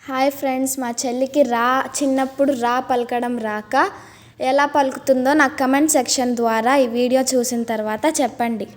Hi friends, మా చెల్లికి చిన్నప్పుడు పలకడం రాక ఎలా పలుకుతుందో నాకు కమెంట్ సెక్షన్ ద్వారా ఈ వీడియో చూసిన తర్వాత చెప్పండి.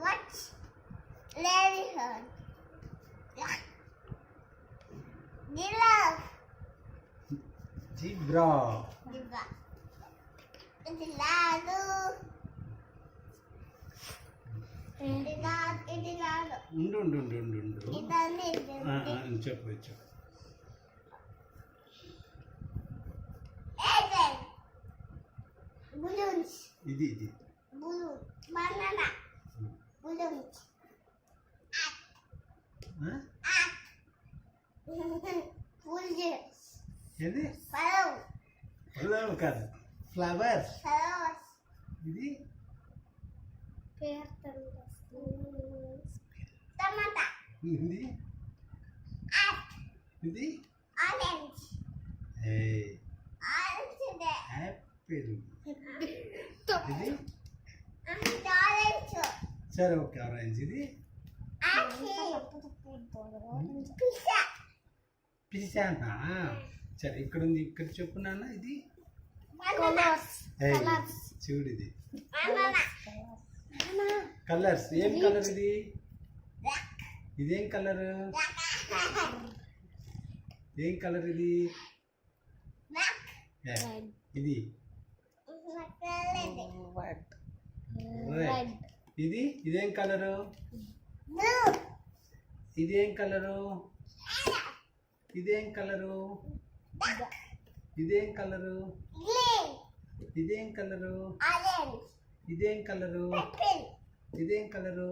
What's Larry heard? Giraffe. Zebra. చెప్పు Balloons. ఇది Balloon. Banana. Balloons. Foliage. ఏది Flower. కాదు, ఫ్లవర్స్. Flowers. ఇది Tomato. ఇది ఇది Orange. Orange today. యాపిల్. ఇది Orange. సరే, ఓకే, ఆరెంజ్. ఇది Pizza. పిసానా. సరే, ఇక్కడ ఉంది, ఇక్కడ చెప్పు నాన్న. ఇది చూడు, ఇది కలర్స్. ఏం కలర్ ఇది? ఇదేం కలర్? ఏం కలర్ ఇది? ఇది రెడ్. ఇదేం కలరు? ఇదేం కలరు? ఇదేం కలరు? ఇదేం కలరు? ఇదేం కలరు? ఇదేం కలరు? ఇదేం కలరు?